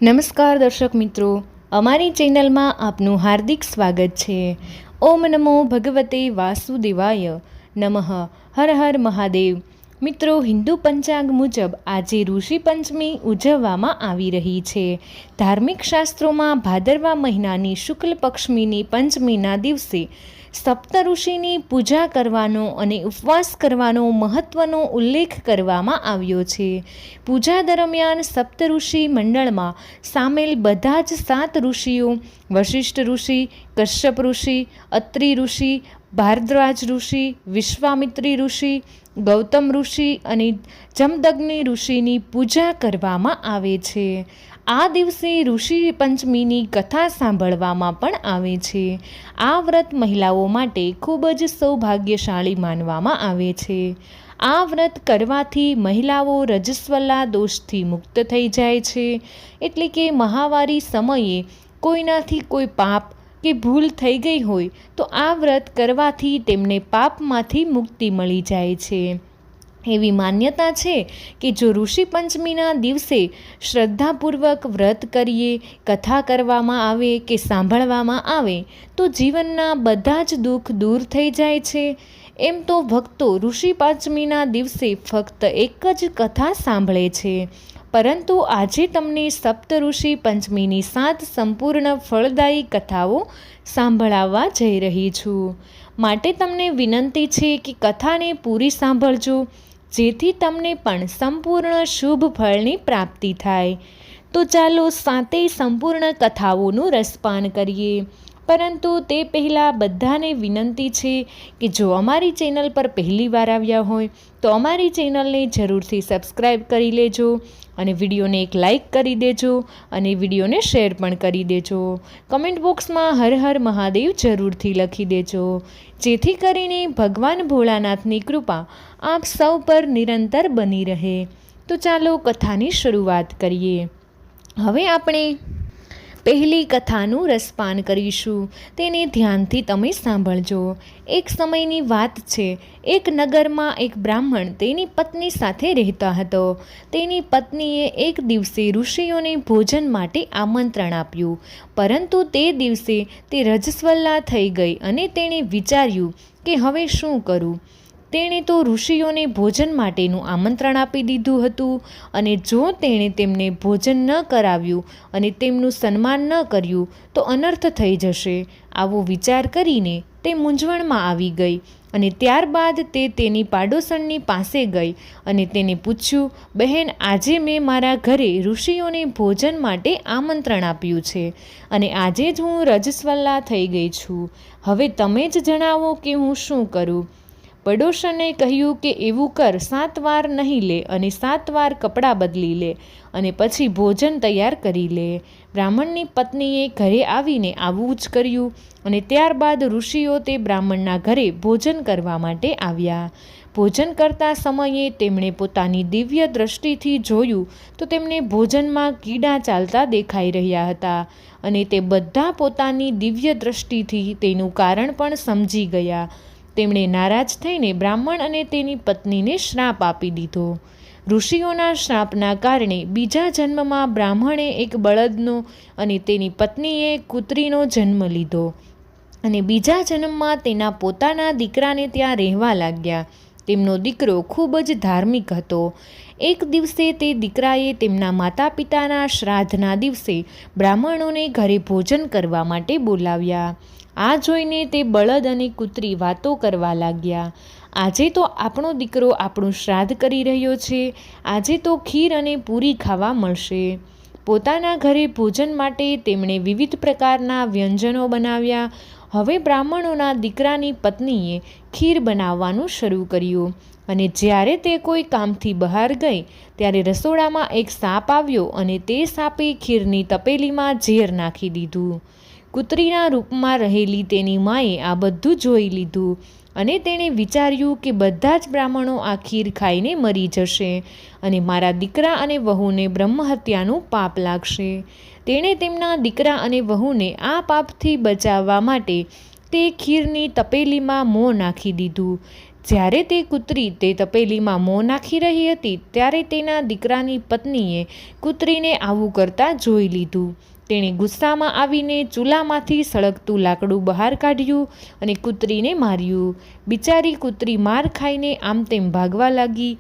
નમસ્કાર દર્શક મિત્રો, અમારી ચેનલમાં આપનું હાર્દિક સ્વાગત છે. ઓમ નમો ભગવતે વાસુદેવાય નમઃ. હર હર મહાદેવ. મિત્રો, હિન્દુ પંચાંગ મુજબ આજે ઋષિ પંચમી ઉજવવામાં આવી રહી છે. ધાર્મિક શાસ્ત્રોમાં ભાદરવા મહિનાની શુક્લ પક્ષમીની પંચમીના દિવસે સપ્ત ઋષિની પૂજા કરવાનો અને ઉપવાસ કરવાનો મહત્વનો ઉલ્લેખ કરવામાં આવ્યો છે. પૂજા દરમિયાન સપ્ત ઋષિ મંડળમાં સામેલ બધા જ 7 ઋષિઓ વશિષ્ઠ ઋષિ, કશ્યપ ઋષિ, અત્રિ ઋષિ, ભારદ્વાજ ઋષિ, વિશ્વામિત્રી ઋષિ, ગૌતમ ઋષિ અને જમદગ્નિ ઋષિની પૂજા કરવામાં આવે છે. આ દિવસે ઋષિ પંચમીની કથા સાંભળવામાં પણ આવે છે. આ વ્રત મહિલાઓ માટે ખૂબ જ સૌભાગ્યશાળી માનવામાં આવે છે. આ વ્રત કરવાથી મહિલાઓ રજસ્વલા દોષથી મુક્ત થઈ જાય છે. એટલે કે માહવારી સમયે કોઈનાથી કોઈ પાપ કે ભૂલ થઈ ગઈ હોય તો આ વ્રત કરવાથી તેમને પાપમાંથી મુક્તિ મળી જાય છે. એવી માન્યતા છે કે જો ઋષિ પંચમીના દિવસે શ્રદ્ધાપૂર્વક વ્રત કરીએ, કથા કરવામાં આવે કે સાંભળવામાં આવે તો જીવનના બધા જ દુઃખ દૂર થઈ જાય છે. એમ તો ભક્તો ઋષિ પંચમીના દિવસે ફક્ત એક જ કથા સાંભળે છે, પરંતુ આજે તમને સપ્ત ઋષિ પંચમીની 7 સંપૂર્ણ ફળદાયી કથાઓ સાંભળાવવા જઈ રહી છું. માટે તમને વિનંતી છે કે કથાને પૂરી સાંભળજો, જેથી તમને પણ સંપૂર્ણ શુભ ફળની પ્રાપ્તિ થાય. તો ચાલો 7 સંપૂર્ણ કથાઓનું રસપાન કરીએ. પરંતુ તે પહેલાં બધાને વિનંતી છે કે જો અમારી ચેનલ પર પહેલી વાર આવ્યા હોય તો અમારી ચેનલને જરૂરથી સબસ્ક્રાઈબ કરી લેજો અને વિડીયોને એક લાઈક કરી દેજો અને વિડીયોને શેર પણ કરી દેજો. કમેન્ટ બોક્સમાં હર હર મહાદેવ જરૂરથી લખી દેજો, જેથી કરીને ભગવાન ભોળાનાથની કૃપા આપ સૌ પર નિરંતર બની રહે. તો ચાલો કથાની શરૂઆત કરીએ. હવે આપણે પહેલી કથાનું રસપાન કરીશું. તેને ધ્યાનથી તમે સાંભળજો. એક સમયની વાત છે. એક નગરમાં એક બ્રાહ્મણ તેની પત્ની સાથે રહેતા હતો. તેની પત્નીએ એક દિવસે ઋષિઓને ભોજન માટે આમંત્રણ આપ્યું, પરંતુ તે દિવસે તે રજસ્વલા થઈ ગઈ અને તેણે વિચાર્યું કે હવે શું કરું. તેણે તો ઋષિઓને ભોજન માટેનું આમંત્રણ આપી દીધું હતું, અને જો તેણે તેમને ભોજન ન કરાવ્યું અને તેમનું સન્માન ન કર્યું તો અનર્થ થઈ જશે. આવો વિચાર કરીને તે મૂંઝવણમાં આવી ગઈ અને ત્યારબાદ તે તેની પાડોશણની પાસે ગઈ અને તેને પૂછ્યું, બહેન, આજે મેં મારા ઘરે ઋષિઓને ભોજન માટે આમંત્રણ આપ્યું છે અને આજે જ હું રજસ્વલા થઈ ગઈ છું. હવે તમે જ જણાવો કે હું શું કરું. પડોશને કહ્યું કે એવું કર, 7 વાર નહીં લે અને 7 વાર કપડાં બદલી લે અને પછી ભોજન તૈયાર કરી લે. બ્રાહ્મણની પત્નીએ ઘરે આવીને આવું જ કર્યું અને ત્યારબાદ ઋષિઓ તે બ્રાહ્મણના ઘરે ભોજન કરવા માટે આવ્યા. ભોજન કરતા સમયે તેમણે પોતાની દિવ્ય દ્રષ્ટિથી જોયું તો તેમને ભોજનમાં કીડા ચાલતા દેખાઈ રહ્યા હતા, અને તે બધા પોતાની દિવ્ય દ્રષ્ટિથી તેનું કારણ પણ સમજી ગયા. તેમણે નારાજ થઈને બ્રાહ્મણ અને તેની પત્નીને શ્રાપ આપી દીધો. ઋષિઓના શ્રાપના કારણે બીજા જન્મમાં બ્રાહ્મણે એક બળદનો અને તેની પત્નીએ કૂતરીનો જન્મ લીધો અને બીજા જન્મમાં તેના પોતાના દીકરાને ત્યાં રહેવા લાગ્યા. તેમનો દીકરો ખૂબ જ ધાર્મિક હતો. એક દિવસે તે દીકરાએ તેમના માતા પિતાના શ્રાદ્ધના દિવસે બ્રાહ્મણોને ઘરે ભોજન કરવા માટે બોલાવ્યા. આ જોઈને તે બળદ અને કૂતરી વાતો કરવા લાગ્યા. આજે તો આપણો દીકરો આપણું શ્રાદ્ધ કરી રહ્યો છે, આજે તો ખીર અને પૂરી ખાવા મળશે. પોતાના ઘરે ભોજન માટે તેમણે વિવિધ પ્રકારના વ્યંજનો બનાવ્યા. હવે બ્રાહ્મણોના દીકરાની પત્નીએ ખીર બનાવવાનું શરૂ કર્યું, અને જ્યારે તે કોઈ કામથી બહાર ગઈ ત્યારે રસોડામાં એક સાપ આવ્યો અને તે સાપે ખીરની તપેલીમાં ઝેર નાખી દીધું. કૂતરીના રૂપમાં રહેલી તેની માએ આ બધું જોઈ લીધું અને તેણે વિચાર્યું કે બધા જ બ્રાહ્મણો આ ખીર ખાઈને મરી જશે અને મારા દીકરા અને વહુને બ્રહ્મહત્યાનું પાપ લાગશે. તેણે તેમના દીકરા અને વહુને આ પાપથી બચાવવા માટે તે ખીરની તપેલીમાં મોં નાખી દીધું. જ્યારે તે કૂતરી તે તપેલીમાં મોં નાખી રહી હતી ત્યારે તેના દીકરાની પત્નીએ કૂતરીને આવું કરતાં જોઈ લીધું. તેણે ગુસ્સામાં આવીને ચૂલામાંથી સળગતું લાકડું બહાર કાઢ્યું અને કૂતરીને માર્યું. બિચારી કૂતરી માર ખાઈને આમ તેમ ભાગવા લાગી.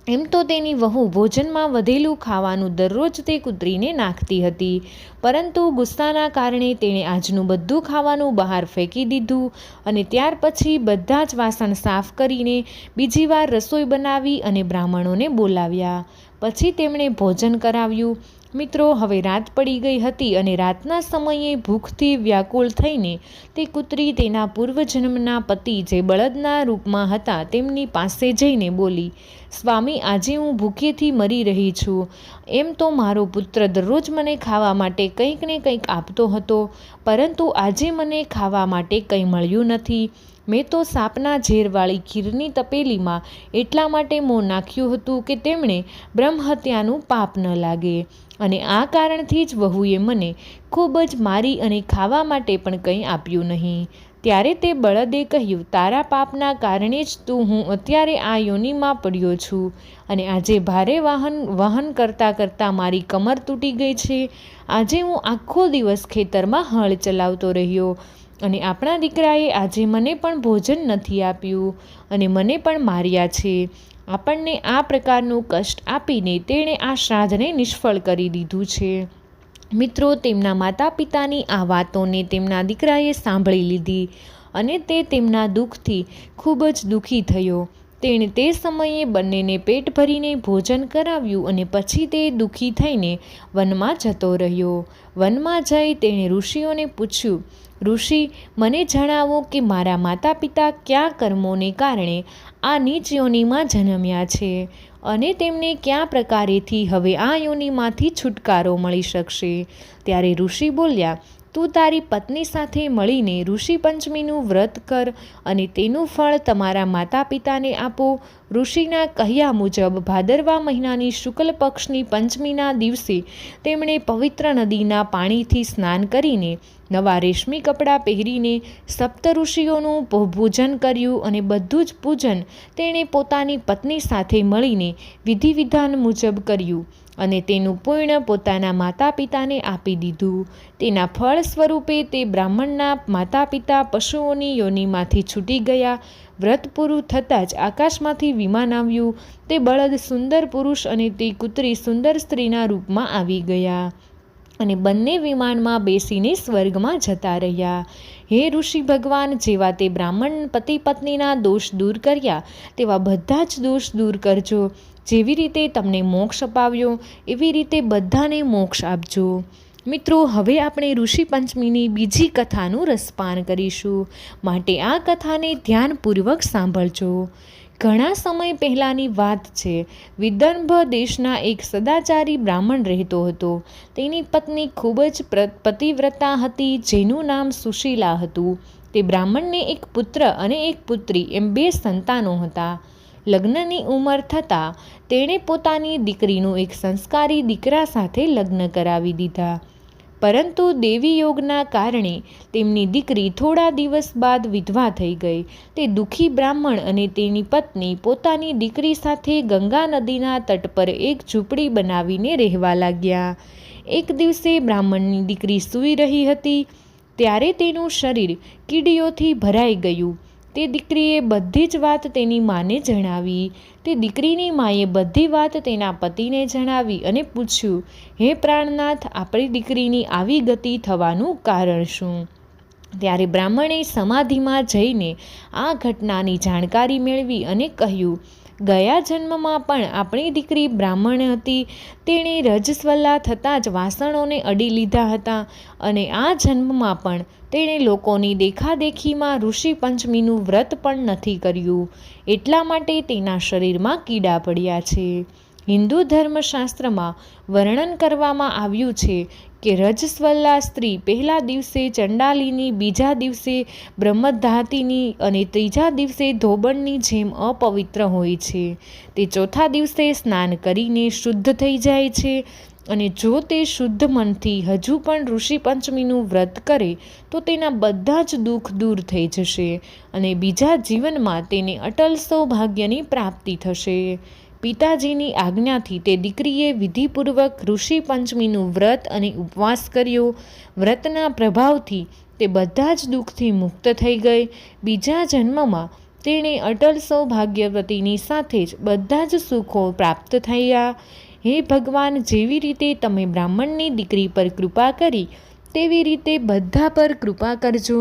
એમ તો તેની વહુ ભોજનમાં વધેલું ખાવાનું દરરોજ તે કૂતરીને નાખતી હતી, પરંતુ ગુસ્સાના કારણે તેણે આજનું બધું ખાવાનું બહાર ફેંકી દીધું અને ત્યાર પછી બધા જ વાસણ સાફ કરીને બીજી વાર રસોઈ બનાવી અને બ્રાહ્મણોને બોલાવ્યા. પછી તેમણે ભોજન કરાવ્યું. મિત્રો, હવે રાત પડી ગઈ હતી અને રાતના સમયે ભૂખથી વ્યાકુળ થઈને તે કૂતરી તેના પૂર્વજન્મના પતિ જે બળદના રૂપમાં હતા તેમની પાસે જઈને બોલી, સ્વામી, આજે હું ભૂખેથી મરી રહી છું. એમ તો મારો પુત્ર દરરોજ મને ખાવા માટે કંઈક ને કંઈક આપતો હતો, પરંતુ આજે મને ખાવા માટે કંઈ મળ્યું નથી. મેં તો સાપના ઝેરવાળી ખીરની તપેલીમાં એટલા માટે મોં નાખ્યું હતું કે તેમણે બ્રહ્મહત્યાનું પાપ ન લાગે, અને આ કારણથી જ વહુએ મને ખૂબ જ મારી અને ખાવા માટે પણ કંઈ આપ્યું નહીં. ત્યારે તે બળદે કહ્યું, તારા પાપના કારણે જ હું અત્યારે આ યોનિમાં પડ્યો છું અને આજે ભારે વહન કરતાં કરતાં મારી કમર તૂટી ગઈ છે. આજે હું આખો દિવસ ખેતરમાં હળ ચલાવતો રહ્યો અને આપણા દીકરાએ આજે મને પણ ભોજન નથી આપ્યું અને મને પણ માર્યા છે. આપણને આ પ્રકારનું કષ્ટ આપીને તેણે આ શ્રાદ્ધને નિષ્ફળ કરી દીધું છે. મિત્રો, તેમના માતા પિતાની આ વાતોને તેમના દીકરાએ સાંભળી લીધી અને તે તેમના દુઃખથી ખૂબ જ દુઃખી થયો. તેણે તે સમયે બંનેને પેટ ભરીને ભોજન કરાવ્યું અને પછી તે દુઃખી થઈને વનમાં જતો રહ્યો. વનમાં જઈ તેણે ઋષિઓને પૂછ્યું, ઋષિ, મને જણાવો કે મારા માતા પિતા કયા કર્મોને કારણે આ નીચ યોનિમાં જન્મ્યા છે અને તેમને કયા પ્રકારેથી હવે આ યોનિમાંથી છુટકારો મળી શકશે. ત્યારે ઋષિ બોલ્યા, તું તારી પત્ની સાથે મળીને ઋષિ પંચમીનું વ્રત કર અને તેનું ફળ તમારા માતા પિતાને આપો. ઋષિના કહ્યા મુજબ ભાદરવા મહિનાની શુક્લ પક્ષની પંચમીના દિવસે તેમણે પવિત્ર નદીના પાણીથી સ્નાન કરીને નવા રેશમી કપડાં પહેરીને સપ્ત ઋષિઓનું પૂજન કર્યું અને બધું જ પૂજન તેણે પોતાની પત્ની સાથે મળીને વિધિ વિધાન મુજબ કર્યું અને તેનું પુણ્ય પોતાના માતા પિતાને આપી દીધું. તેના ફળ સ્વરૂપે તે બ્રાહ્મણના માતા પિતા પશુઓની યોનિમાંથી છૂટી ગયા. વ્રત પૂરું થતાં જ આકાશમાંથી વિમાન આવ્યું. તે બળદ સુંદર પુરુષ અને તે કૂતરી સુંદર સ્ત્રીના રૂપમાં આવી ગયા અને બંને વિમાનમાં બેસીને સ્વર્ગમાં જતા રહ્યા. હે ઋષિ ભગવાન, જેવા તે બ્રાહ્મણ પતિ પત્નીના દોષ દૂર કર્યા તેવા બધા જ દોષ દૂર કરજો. જેવી રીતે તમને મોક્ષ અપાવ્યો એવી રીતે બધાને મોક્ષ આપજો. મિત્રો, હવે આપણે ઋષિ પંચમીની બીજી કથાનું રસપાન કરીશું, માટે આ કથાને ધ્યાનપૂર્વક સાંભળજો. ઘણા સમય પહેલાંની વાત છે. વિદર્ભ દેશના એક સદાચારી બ્રાહ્મણ રહેતો હતો. તેની પત્ની ખૂબ જ પતિવ્રતા હતી, જેનું નામ સુશીલા હતું. તે બ્રાહ્મણને એક પુત્ર અને એક પુત્રી એમ 2 સંતાનો હતા. લગ્નની ઉંમર થતાં તેણે પોતાની દીકરીનું એક સંસ્કારી દીકરા સાથે લગ્ન કરાવી દીધા, પરંતુ દેવી યોગના કારણે તેમની દીકરી થોડા દિવસ બાદ વિધવા થઈ ગઈ. તે દુઃખી બ્રાહ્મણ અને તેની પત્ની પોતાની દીકરી સાથે ગંગા નદીના તટ પર એક ઝૂંપડી બનાવીને રહેવા લાગ્યા. એક દિવસે બ્રાહ્મણની દીકરી સૂઈ રહી હતી ત્યારે તેનું શરીર કીડીઓથી ભરાઈ ગયું. તે દીકરીએ બધી જ વાત તેની માને જણાવી. તે દીકરીની માએ બધી વાત તેના પતિને જણાવી અને પૂછ્યું, હે પ્રાણનાથ, આપણી દીકરીની આવી ગતિ થવાનું કારણ શું? ત્યારે બ્રાહ્મણે સમાધિમાં જઈને આ ઘટનાની જાણકારી મેળવી અને કહ્યું, ગયા જન્મમાં પણ આપણી દીકરી બ્રાહ્મણ હતી. તેણે રજસ્વલા થતાં જ વાસણોને અડી લીધા હતા અને આ જન્મમાં પણ તેણે લોકોની દેખાદેખીમાં ઋષિ પંચમીનું વ્રત પણ નથી કર્યું. એટલા માટે તેના શરીરમાં કીડા પડ્યા છે. હિન્દુ ધર્મશાસ્ત્રમાં વર્ણન કરવામાં આવ્યું છે કે રજસ્વલા સ્ત્રી પહેલા દિવસે ચંડાલીની, બીજા દિવસે બ્રહ્મધાતિની અને ત્રીજા દિવસે ધોબણની જેમ અપવિત્ર હોય છે. તે ચોથા દિવસે સ્નાન કરીને શુદ્ધ થઈ જાય છે. અને જો તે શુદ્ધ મનથી હજુ પણ ઋષિ પંચમીનું વ્રત કરે તો તેના બધા જ દુઃખ દૂર થઈ જશે અને બીજા જીવનમાં તેને અટલ સૌભાગ્યની પ્રાપ્તિ થશે. પિતાજીની આજ્ઞાથી તે દીકરીએ વિધિપૂર્વક ઋષિ પંચમીનું વ્રત અને ઉપવાસ કર્યો. વ્રતના પ્રભાવથી તે બધા જ દુઃખથી મુક્ત થઈ ગઈ. બીજા જન્મમાં તેણે અટલ સૌભાગ્યવતીની સાથે જ બધા જ સુખો પ્રાપ્ત થયા. હે ભગવાન, જેવી રીતે તમે બ્રાહ્મણની દીકરી પર કૃપા કરી તેવી રીતે બધા પર કૃપા કરજો.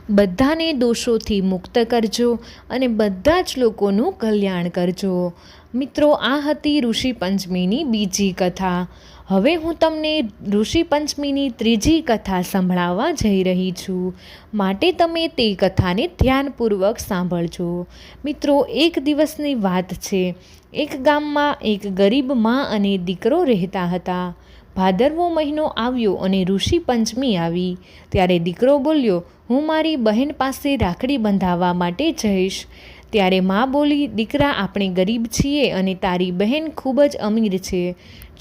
બધાને દોષોથી મુક્ત કરજો અને બધા જ લોકોનું કલ્યાણ કરજો. મિત્રો, આ હતી ઋષિ પંચમીની બીજી કથા. હવે હું તમને ઋષિ પંચમીની ત્રીજી કથા સંભળાવવા જઈ રહી છું, માટે તમે તે કથાને ધ્યાનપૂર્વક સાંભળજો. મિત્રો, એક દિવસની વાત છે. એક ગામમાં એક ગરીબ મા અને દીકરો રહેતા હતા. ભાદરવો મહિનો આવ્યો અને ઋષિ પંચમી આવી. ત્યારે દીકરો બોલ્યો, હું મારી બહેન પાસે રાખડી બંધાવવા માટે જઈશ. ત્યારે મા બોલી, દીકરા, આપણે ગરીબ છીએ અને તારી બહેન ખૂબ જ અમીર છે.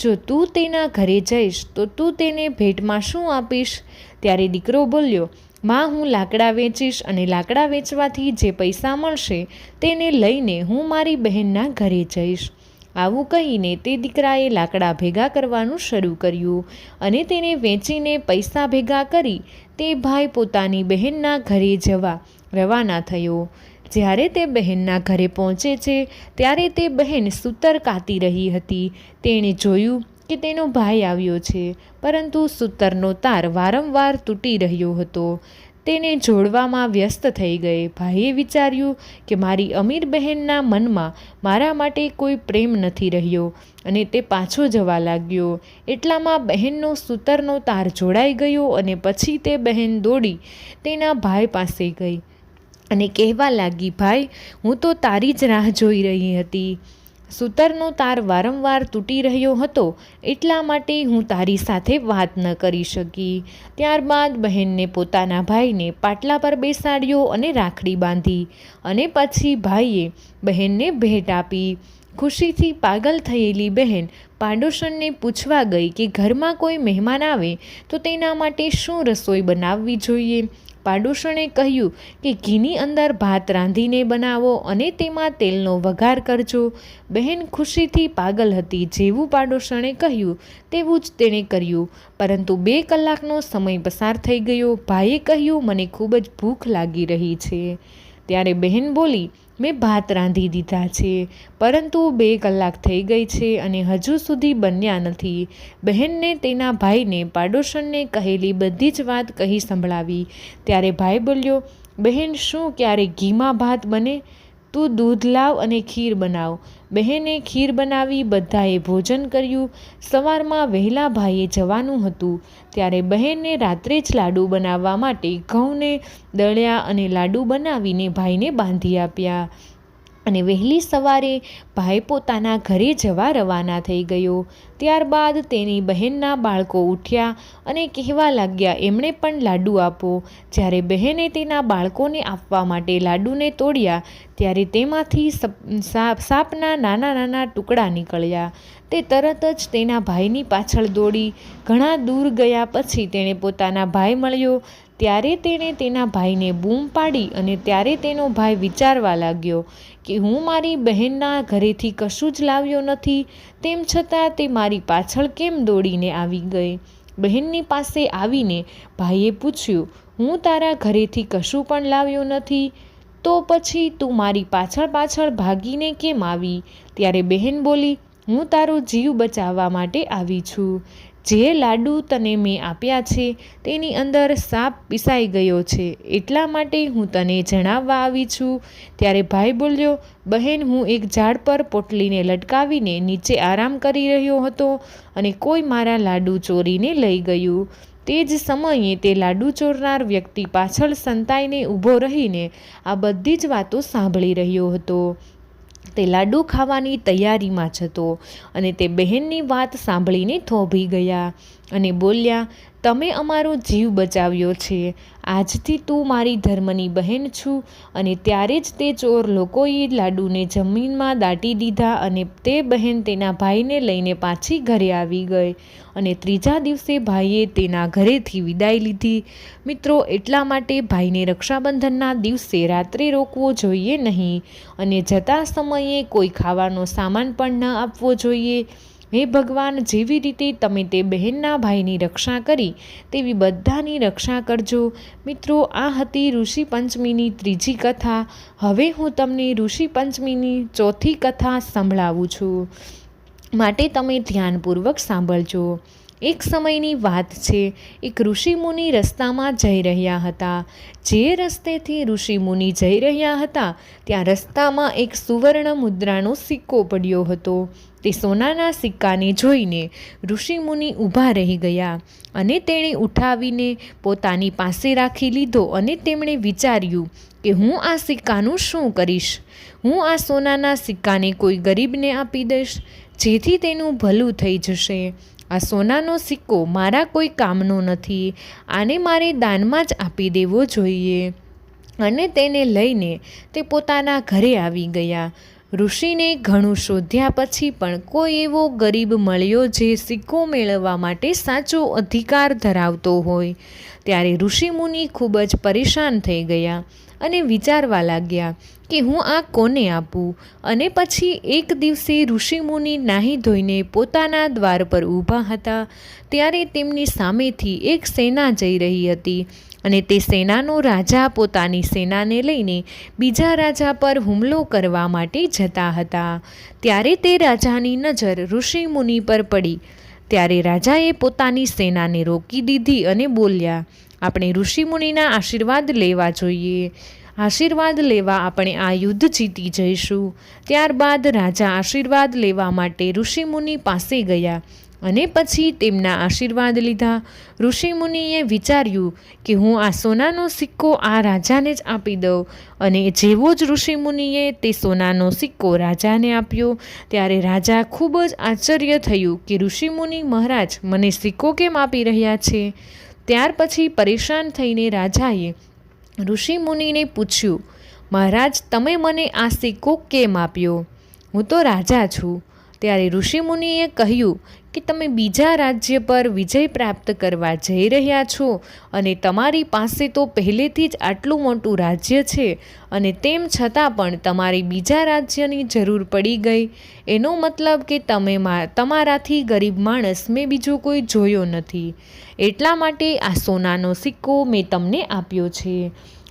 જો તું તેના ઘરે જઈશ તો તું તેને ભેટમાં શું આપીશ? ત્યારે દીકરો બોલ્યો, માં, હું લાકડા વેચીશ અને લાકડા વેચવાથી જે પૈસા મળશે તેને લઈને હું મારી બહેનના ઘરે જઈશ. આવું કહીને તે દીકરાએ લાકડા ભેગા કરવાનું શરૂ કર્યું અને તેને વેચીને પૈસા ભેગા કરી તે ભાઈ પોતાની બહેનના ઘરે જવા રવાના થયો. જ્યારે તે બહેનના ઘરે પહોંચે છે ત્યારે તે બહેન સૂતર કાતી રહી હતી. તેણે જોયું કે તેનો ભાઈ આવ્યો છે, પરંતુ સૂતરનો તાર વારંવાર તૂટી રહ્યો હતો. તેને જોડવામાં વ્યસ્ત થઈ ગઈ. ભાઈએ વિચાર્યું કે મારી અમીર બહેનના મનમાં મારા માટે કોઈ પ્રેમ નથી રહ્યો અને તે પાછો જવા લાગ્યો. એટલામાં બહેનનો સૂતરનો તાર જોડાઈ ગયો અને પછી તે બહેન દોડી તેના ભાઈ પાસે ગઈ અને કહેવા લાગી, ભાઈ, હું તો તારી જ રાહ જોઈ રહી હતી. સૂતરનો તાર વારંવાર તૂટી રહ્યો હતો એટલા માટે હું તારી સાથે વાત ન કરી શકી. ત્યારબાદ બહેનને પોતાના ભાઈને પાટલા પર બેસાડ્યો અને રાખડી બાંધી અને પછી ભાઈએ બહેનને ભેટ આપી. ખુશીથી પાગલ થયેલી બહેન પાડોશણને પૂછવા ગઈ કે ઘરમાં કોઈ મહેમાન આવે તો તેના માટે શું રસોઈ બનાવવી જોઈએ. પાડોશણે કહ્યું કે ઘીની અંદર ભાત રાંધીને બનાવો અને તેમાં તેલનો વઘાર કરજો. બહેન ખુશીથી પાગલ હતી. જેવું પાડોશણે કહ્યું તેવું જ તેણે કર્યું. પરંતુ 2 કલાકનો સમય પસાર થઈ ગયો. ભાઈએ કહ્યું, મને ખૂબ જ ભૂખ લાગી રહી છે. ત્યારે બહેન બોલી, મેં ભાત રાંધી દીધા છે, પરંતુ 2 કલાક થઈ ગઈ છે અને હજુ સુધી બન્યા નથી. બહેનને તેના ભાઈને પાડોશણને કહેલી બધી જ વાત કહી સંભળાવી. ત્યારે ભાઈ બોલ્યો, બહેન, શું ક્યારે ઘીમાં ભાત બને? તું દૂધ લાવ અને ખીર બનાવ. બહેને ખીર બનાવી. બધાએ ભોજન કર્યું. સવારમાં વહેલા ભાઈએ જવાનું હતું ત્યારે બહેને રાત્રે જ લાડુ બનાવવા માટે ઘઉંને દળ્યા અને લાડુ બનાવીને ભાઈને બાંધી આપ્યા અને વહેલી સવારે ભાઈ પોતાના ઘરે જવા રવાના થઈ ગયો. ત્યારબાદ તેની બહેનના બાળકો ઉઠ્યા અને કહેવા લાગ્યા, એમણે પણ લાડુ આપો. જ્યારે બહેને તેના બાળકોને આપવા માટે લાડુને તોડ્યા ત્યારે તેમાંથી સાપના નાના નાના ટુકડા નીકળ્યા. તે તરત જ તેના ભાઈની પાછળ દોડી ઘણા દૂર ગયા. પછી તેણે પોતાના ભાઈ મળ્યો ત્યારે તેણે તેના ભાઈને બૂમ પાડી અને ત્યારે તેનો ભાઈ વિચારવા લાગ્યો કે હું મારી બહેનના ઘરેથી કશું જ લાવ્યો નથી, તેમ છતાં તે મારી પાછળ કેમ દોડીને આવી ગઈ. બહેનની પાસે આવીને ભાઈએ પૂછ્યું, હું તારા ઘરેથી કશું પણ લાવ્યો નથી, તો પછી તું મારી પાછળ પાછળ ભાગીને કેમ આવી? ત્યારે બહેન બોલી, હું તારો જીવ બચાવવા માટે આવી છું. જે લાડુ તને મેં આપ્યા છે તેની અંદર સાપ પીસાઈ ગયો છે, એટલા માટે હું તને જણાવવા આવી છું. ત્યારે ભાઈ બોલ્યો, બહેન, હું એક ઝાડ પર પોટલીને લટકાવીને નીચે આરામ કરી રહ્યો હતો અને કોઈ મારા લાડુ ચોરીને લઈ ગયું. તે જ સમયે તે લાડુ ચોરનાર વ્યક્તિ પાછળ સંતાઈને ઊભો રહીને આ બધી જ વાતો સાંભળી રહ્યો હતો. તે લાડુ ખાવાની તૈયારીમાં જ હતો અને તે બહેનની વાત સાંભળીને થોભી ગયા અને બોલ્યા, તમે અમારો જીવ બચાવ્યો છે. આજથી તું મારી ધર્મની બહેન છું. અને ત્યારે જ તે ચોર લોકોએ લાડુને જમીનમાં દાટી દીધા અને તે બહેન તેના ભાઈને લઈને પાછી ઘરે આવી ગઈ અને ત્રીજા દિવસે ભાઈએ તેના ઘરેથી વિદાય લીધી. મિત્રો, એટલા માટે ભાઈને રક્ષાબંધનના દિવસે રાત્રે રોકવો જોઈએ નહીં અને જતા સમયે કોઈ ખાવાનો સામાન પણ ન આપવો જોઈએ. હે ભગવાન, જેવી રીતે તમે તે બહેનના ભાઈની રક્ષા કરી તેવી બધાની રક્ષા કરજો. મિત્રો, આ હતી ઋષિ પંચમીની ત્રીજી કથા. હવે હું તમને ઋષિ પંચમીની ચોથી કથા સંભળાવું છું, માટે તમે ધ્યાનપૂર્વક સાંભળજો. એક સમયની વાત છે. એક ઋષિમુનિ રસ્તામાં જઈ રહ્યા હતા. જે રસ્તેથી ઋષિમુનિ જઈ રહ્યા હતા ત્યાં રસ્તામાં એક સુવર્ણ મુદ્રાનો સિક્કો પડ્યો હતો. તે સોનાના સિક્કાને જોઈને ઋષિમુનિ ઊભા રહી ગયા અને તેણે ઉઠાવીને પોતાની પાસે રાખી લીધો અને તેમણે વિચાર્યું કે હું આ સિક્કાનું શું કરીશ. હું આ સોનાના સિક્કાને કોઈ ગરીબને આપી દઈશ, જેથી તેનું ભલું થઈ જશે. આ સોનાનો સિક્કો મારા કોઈ કામનો નથી. આને મારે દાનમાં જ આપી દેવો જોઈએ. અને તેને લઈને તે પોતાના ઘરે આવી ગયા. ઋષિને ઘણું શોધ્યા પછી પણ કોઈ એવો ગરીબ મળ્યો જે સિક્કો મેળવવા માટે સાચો અધિકાર ધરાવતો હોય. ત્યારે ઋષિમુનિ ખૂબ જ પરેશાન થઈ ગયા અને વિચારવા લાગ્યા કે હું આ કોને આપું. અને પછી એક દિવસે ઋષિમુનિ નાહી ધોઈને પોતાના દ્વાર પર ઊભા હતા. ત્યારે તેમની સામેથી એક સેના જઈ રહી હતી અને તે સેનાનો રાજા પોતાની સેનાને લઈને બીજા રાજા પર હુમલો કરવા માટે જતા હતા. ત્યારે તે રાજાની નજર ઋષિમુનિ પર પડી. ત્યારે રાજાએ પોતાની સેનાને રોકી દીધી અને બોલ્યા, આપણે ઋષિમુનિના આશીર્વાદ લેવા જોઈએ. આશીર્વાદ લેવા આપણે આ યુદ્ધ જીતી જઈશું. ત્યારબાદ રાજા આશીર્વાદ લેવા માટે ઋષિમુનિ પાસે ગયા અને પછી તેમના આશીર્વાદ લીધા. ઋષિમુનિએ વિચાર્યું કે હું આ સોનાનો સિક્કો આ રાજાને જ આપી દઉં. અને જેવો જ ઋષિમુનિએ તે સોનાનો સિક્કો રાજાને આપ્યો ત્યારે રાજા ખૂબ જ આશ્ચર્ય થયું કે ઋષિમુનિ મહારાજ મને સિક્કો કેમ આપી રહ્યા છે. ત્યાર પછી પરેશાન થઈને રાજાએ ઋષિમુનિને પૂછ્યું, મહારાજ, તમે મને આ સિક્કો કેમ આપ્યો? હું તો રાજા છું. ત્યારે ઋષિમુનિએ કહ્યું કે તમે બીજા રાજ્ય પર વિજય પ્રાપ્ત કરવા જઈ રહ્યા છો અને તમારી પાસે તો પહેલેથી જ આટલું મોટું રાજ્ય છે અને તેમ છતાં પણ તમારે બીજા રાજ્યની જરૂર પડી ગઈ. એનો મતલબ કે તમારાથી ગરીબ માણસ મેં બીજો કોઈ જોયો નથી. એટલા માટે આ સોનાનો સિક્કો મેં તમને આપ્યો છે.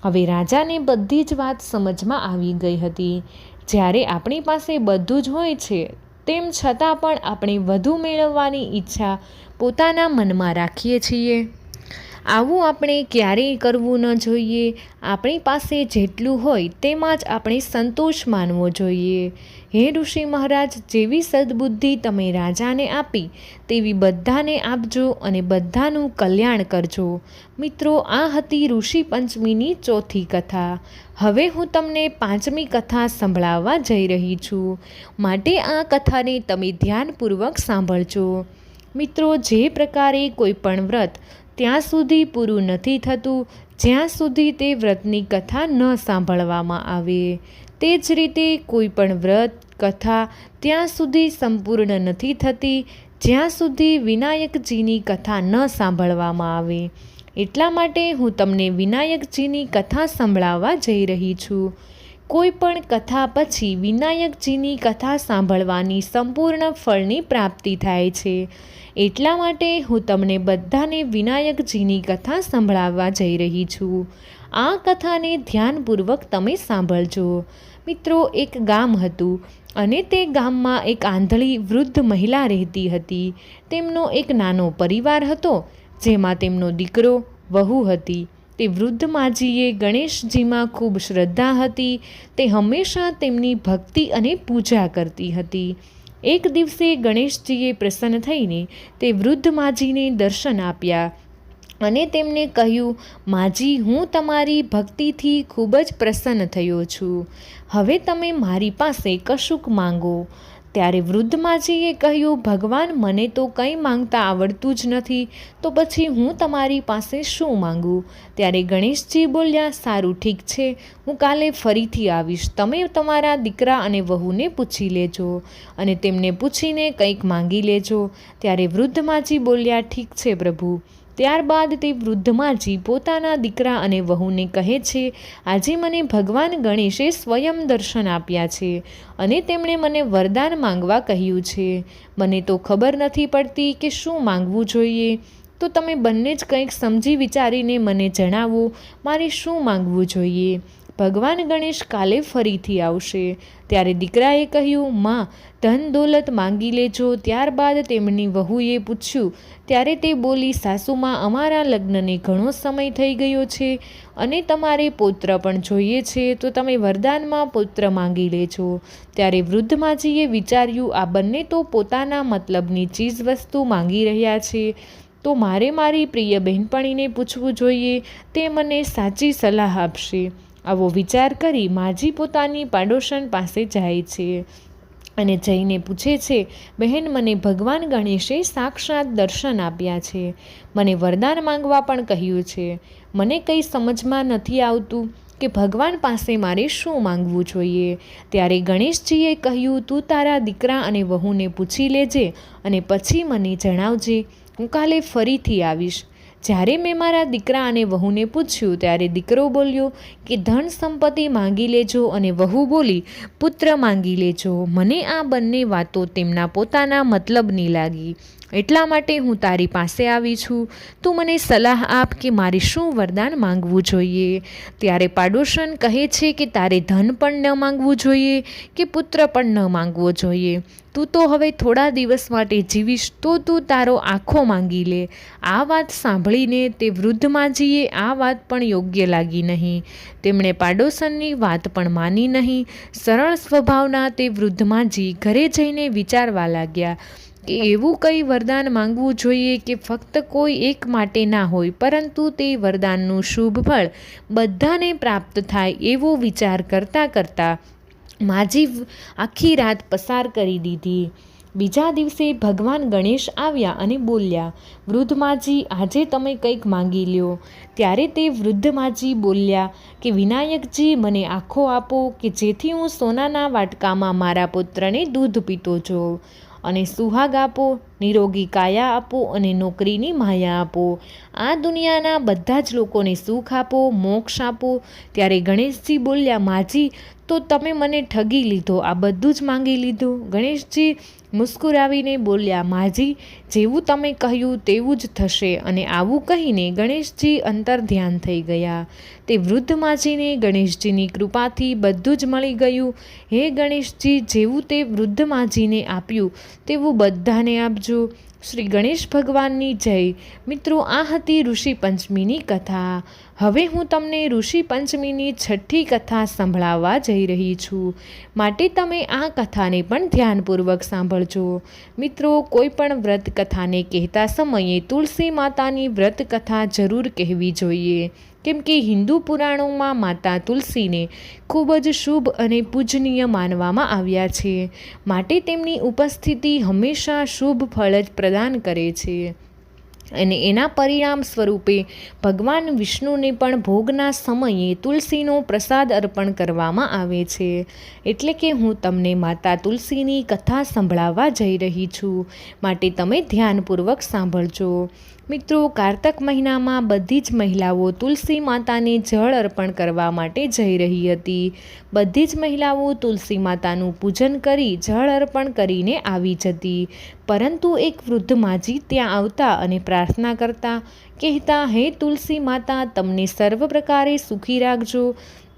હવે રાજાને બધી જ વાત સમજમાં આવી ગઈ હતી. જ્યારે આપણી પાસે બધું જ હોય છે તેમ છતાં પણ આપણે વધુ મેળવવાની ઈચ્છા પોતાના મનમાં રાખીએ છીએ. આવું આપણે ક્યારેય કરવું ન જોઈએ. આપણી પાસે જેટલું હોય તેમાં જ આપણે સંતોષ માનવો જોઈએ. હે ઋષિ મહારાજ, જેવી સદબુદ્ધિ તમે રાજાને આપી તેવી બધાને આપજો અને બધાનું કલ્યાણ કરજો. મિત્રો, આ હતી ઋષિ પંચમીની ચોથી કથા. હવે હું તમને પાંચમી કથા સંભળાવવા જઈ રહી છું, માટે આ કથાને તમે ધ્યાનપૂર્વક સાંભળજો. મિત્રો, જે પ્રકારે કોઈ પણ વ્રત ત્યાં સુધી પૂરું નથી થતું જ્યાં સુધી તે વ્રતની કથા ન સાંભળવામાં આવે, તે જ રીતે કોઈ પણ વ્રત કથા ત્યાં સુધી સંપૂર્ણ નથી થતી જ્યાં સુધી વિનાયકજીની કથા ન સાંભળવામાં આવે. એટલા માટે હું તમને વિનાયકજીની કથા સંભળાવવા જઈ રહી છું. કોઈ પણ કથા પછી વિનાયકજીની કથા સાંભળવાની સંપૂર્ણ ફળની પ્રાપ્તિ થાય છે. એટલા માટે હું તમને બધાને વિનાયકજીની કથા સંભળાવવા જઈ રહી છું. આ કથાને ધ્યાનપૂર્વક તમે સાંભળજો. મિત્રો, એક ગામ હતું અને તે ગામમાં એક આંધળી વૃદ્ધ મહિલા રહેતી હતી. તેમનો એક નાનો પરિવાર હતો જેમાં તેમનો દીકરો, વહુ હતી. તે વૃદ્ધ માજીએ ગણેશજીમાં ખૂબ શ્રદ્ધા હતી. તે હંમેશા તેમની ભક્તિ અને પૂજા કરતી હતી. એક દિવસે ગણેશજીએ પ્રસન્ન થઈને તે વૃદ્ધ માજીને દર્શન આપ્યા અને તેમને કહ્યું, માજી, હું તમારી ભક્તિથી ખૂબ જ પ્રસન્ન થયો છું. હવે તમે મારી પાસે કશુંક માંગો. ત્યારે વૃદ્ધ માજીએ કહ્યું, ભગવાન, મને તો કંઈ માંગતા આવડતું જ નથી, તો પછી હું તમારી પાસે શું માંગું? ત્યારે ગણેશજી બોલ્યા, સારું, ઠીક છે, હું કાલે ફરીથી આવીશ. તમે તમારા દીકરા અને વહુને પૂછી લેજો અને તેમને પૂછીને કંઈક માંગી લેજો. ત્યારે વૃદ્ધ માજી બોલ્યા, ઠીક છે પ્રભુ. ત્યારબાદ તે વૃદ્ધ માજી પોતાના દીકરા અને વહુને કહે છે, આજે મને ભગવાન ગણેશે સ્વયં દર્શન આપ્યા છે અને તેમણે મને વરદાન માંગવા કહ્યું છે. મને તો ખબર નથી પડતી કે શું માંગવું જોઈએ. તો તમે બંને જ કંઈક સમજી વિચારીને મને જણાવો, મારે શું માંગવું જોઈએ. ભગવાન ગણેશ કાલે ફરીથી આવશે. ત્યારે દીકરાએ કહ્યું, માં, ધન દોલત માંગી લેજો. ત્યારબાદ તેમની વહુએ પૂછ્યું ત્યારે તે બોલી, સાસુમાં, અમારા લગ્નને ઘણો સમય થઈ ગયો છે અને તમારે પૌત્ર પણ જોઈએ છે, તો તમે વરદાનમાં પૌત્ર માંગી લેજો. ત્યારે વૃદ્ધ માજીએ વિચાર્યું, આ બંને તો પોતાના મતલબની ચીજ વસ્તુ માંગી રહ્યા છે, તો મારે મારી પ્રિય બહેનપણીને પૂછવું જોઈએ, તે મને સાચી સલાહ આપશે. આવો વિચાર કરી માજી પોતાની પાડોશન પાસે જાય છે અને જઈને પૂછે છે, બહેન, મને ભગવાન ગણેશે સાક્ષાત દર્શન આપ્યા છે, મને વરદાન માંગવા પણ કહ્યું છે. મને કંઈ સમજમાં નથી આવતું કે ભગવાન પાસે મારે શું માંગવું જોઈએ. ત્યારે ગણેશજીએ કહ્યું, તું તારા દીકરા અને વહુને પૂછી લેજે અને પછી મને જણાવજે. હું કાલે ફરીથી આવીશ. જ્યારે મેં મારા દીકરા અને વહુને પૂછ્યું ત્યારે દીકરો બોલ્યો કે ધન સંપત્તિ માંગી લેજો અને વહુ બોલી પુત્ર માંગી લેજો. મને આ બંને વાતો તેમના પોતાના મતલબની લાગી, એટલા માટે હું તારી પાસે આવી છું. તું મને સલાહ આપ કે મારે શું વરદાન માંગવું જોઈએ. ત્યારે પાડોશન કહે છે કે તારે ધન પણ ન માંગવું જોઈએ કે પુત્ર પણ ન માંગવો જોઈએ. તું તો હવે થોડા દિવસ માટે જીવીશ, તો તું તારો આંખો માંગી લે. આ વાત સાંભળીને તે વૃદ્ધ માજીએ આ વાત પણ યોગ્ય લાગી નહીં. તેમણે પાડોશનની વાત પણ માની નહીં. સરળ સ્વભાવના તે વૃદ્ધ માજી ઘરે જઈને વિચારવા લાગ્યા કે એવું કંઈ વરદાન માંગવું જોઈએ કે ફક્ત કોઈ એક માટે ના હોય, પરંતુ તે વરદાનનું શુભ ફળ બધાને પ્રાપ્ત થાય. એવો વિચાર કરતાં કરતાં માજી આખી રાત પસાર કરી દીધી. બીજા દિવસે ભગવાન ગણેશ આવ્યા અને બોલ્યા, વૃદ્ધ માજી, આજે તમે કંઈક માંગી લ્યો. ત્યારે તે વૃદ્ધ માજી બોલ્યા કે વિનાયકજી, મને આંખો આપો કે જેથી હું સોનાના વાટકામાં મારા પુત્રને દૂધ પીતો જોઉં, અને સુહાગ આપો, નિરોગી કાયા આપો અને નોકરીની માયા આપો. આ દુનિયાના બધા જ લોકોને સુખ આપો, મોક્ષ આપો. ત્યારે ગણેશજી બોલ્યા, માજી, તો તમે મને ઠગી લીધો, આ બધું જ માંગી લીધું. ગણેશજી મુસ્કુરાવીને બોલ્યા, માજી, જેવું તમે કહ્યું તેવું જ થશે. અને આવું કહીને ગણેશજી અંતર ધ્યાન થઈ ગયા. તે વૃદ્ધ માજીને ગણેશજીની કૃપાથી બધું જ મળી ગયું. હે ગણેશજી, જેવું તે વૃદ્ધ માજીને આપ્યું તેવું બધાને આપજો. શ્રી ગણેશ ભગવાનની જય. મિત્રો, આ હતી ઋષિ પંચમીની કથા. હવે હું તમને ઋષિ પંચમીની છઠ્ઠી કથા સંભળાવવા જઈ રહી છું, માટે તમે આ કથાને પણ ધ્યાનપૂર્વક સાંભળજો. મિત્રો, કોઈ પણ વ્રત કથાને કહેતા સમયે તુલસી માતાની વ્રત કથા જરૂર કહેવી જોઈએ, કેમ કે હિન્દુ પુરાણોમાં માતા તુલસીને ખૂબ જ શુભ અને પૂજનીય માનવામાં આવ્યા છે, માટે તેમની ઉપસ્થિતિ હંમેશા શુભ ફળ જ પ્રદાન કરે છે. અને એના પરિણામ સ્વરૂપે ભગવાન વિષ્ણુને પણ ભોગના સમયે તુલસીનો પ્રસાદ અર્પણ કરવામાં આવે છે. એટલે કે હું તમને માતા તુલસીની કથા સંભળાવવા જઈ રહી છું, માટે તમે ધ્યાનપૂર્વક સાંભળજો. મિત્રો, કારતક મહિનામાં બધી જ મહિલાઓ તુલસી માતાને જળ અર્પણ કરવા માટે જઈ રહી હતી. બધી જ મહિલાઓ તુલસી માતાનું પૂજન કરી જળ અર્પણ કરીને આવી જતી, પરંતુ એક વૃદ્ધ માજી ત્યાં આવતા અને પ્રાર્થના કરતા, કહેતા, હે તુલસી માતા, તમને સર્વ પ્રકારે સુખી રાખજો.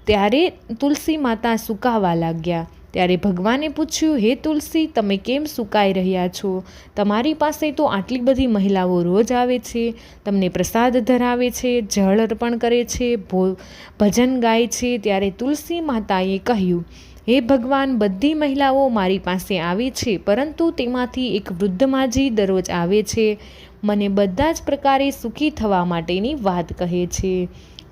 ત્યારે તુલસી માતા સુકાવા લાગ્યા. ત્યારે ભગવાને પૂછ્યું, હે તુલસી, તમે કેમ સુકાઈ રહ્યા છો? તમારી પાસે તો આટલી બધી મહિલાઓ રોજ આવે છે, તમને પ્રસાદ ધરાવે છે, જળ અર્પણ કરે છે, ભજન ગાય છે. ત્યારે તુલસી માતાએ કહ્યું, હે ભગવાન, બધી મહિલાઓ મારી પાસે આવે છે, પરંતુ તેમાંથી એક વૃદ્ધ માજી દરરોજ આવે છે, મને બધા જ પ્રકારે સુખી થવા માટેની વાત કહે છે.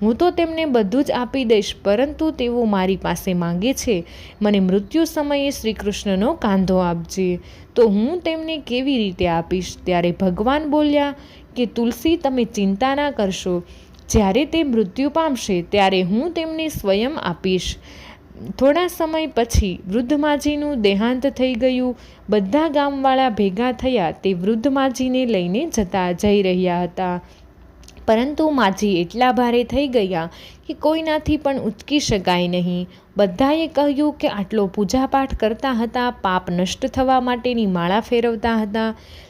હું તો તેમને બધું જ આપી દઈશ, પરંતુ તેઓ મારી પાસે માંગે છે મને મૃત્યુ સમયે શ્રી કૃષ્ણનો કાંધો આપજે, તો હું તેમને કેવી રીતે આપીશ? ત્યારે ભગવાન બોલ્યા કે તુલસી, તમે ચિંતા ના કરશો, જ્યારે તે મૃત્યુ પામશે ત્યારે હું તેમને સ્વયં આપીશ. થોડા સમય પછી વૃદ્ધ માજીનું દેહાંત થઈ ગયું. બધા ગામવાળા ભેગા થયા તે વૃદ્ધ માજીને લઈને જઈ રહ્યા હતા, પરંતુ માજી એટલા ભારે થઈ ગયા કે કોઈનાથી પણ ઉચકી શકાય નહીં. બધાએ કહ્યું કે આટલો પૂજાપાઠ કરતા હતા, પાપ નષ્ટ થવા માટેની માળા ફેરવતા હતા,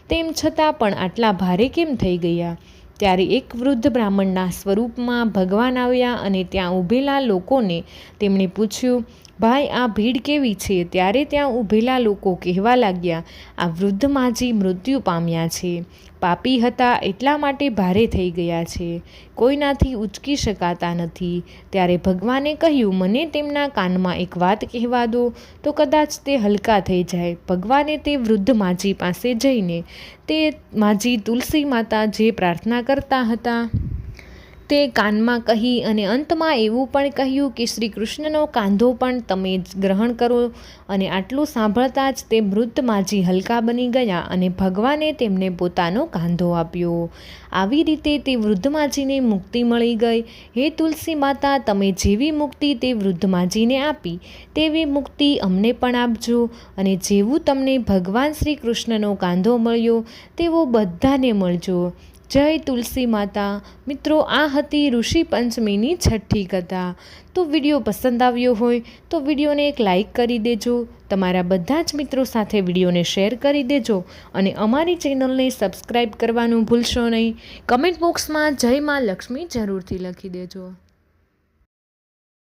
તેમ છતાં પણ આટલા ભારે કેમ થઈ ગયા? ત્યારે એક વૃદ્ધ બ્રાહ્મણના સ્વરૂપમાં ભગવાન આવ્યા અને ત્યાં ઊભેલા લોકોને તેમણે પૂછ્યું, ભાઈ, આ ભીડ કેવી છે? ત્યારે ત્યાં ઊભેલા લોકો કહેવા લાગ્યા, આ વૃદ્ધ માજી મૃત્યુ પામ્યા છે, પાપી હતા એટલા માટે ભારે થઈ ગયા છે, કોઈનાથી ઉચકી શકાતા નથી. ત્યારે ભગવાને કહ્યું, મને તેમના કાનમાં એક વાત કહેવા દો તો કદાચ તે હલકા થઈ જાય. ભગવાને તે વૃદ્ધ માજી પાસે જઈને તે માજી તુલસી માતા જે પ્રાર્થના કરતા હતા તે કાનમાં કહી અને અંતમાં એવું પણ કહ્યું કે શ્રી કૃષ્ણનો કાંધો પણ તમે જ ગ્રહણ કરો. અને આટલું સાંભળતા જ તે વૃદ્ધ માજી હલકા બની ગયા અને ભગવાને તેમને પોતાનો કાંધો આપ્યો. આવી રીતે તે વૃદ્ધ માજીને મુક્તિ મળી ગઈ. હે તુલસી માતા, તમે જેવી મુક્તિ તે વૃદ્ધ માજીને આપી તેવી મુક્તિ અમને પણ આપજો, અને જેવું તમને ભગવાન શ્રી કૃષ્ણનો કાંધો મળ્યો તેવો બધાને મળજો. જય તુલસી માતા. મિત્રો, આ હતી ઋષિ પંચમીની છઠ્ઠી કથા. તો વિડીયો પસંદ આવ્યો હોય તો વિડીયોને એક લાઈક કરી દેજો, તમારા બધા જ મિત્રો સાથે વિડીયોને શેર કરી દેજો અને અમારી ચેનલને સબસ્ક્રાઈબ કરવાનું ભૂલશો નહીં. કમેન્ટ બોક્સમાં જય માં લક્ષ્મી જરૂરથી લખી દેજો.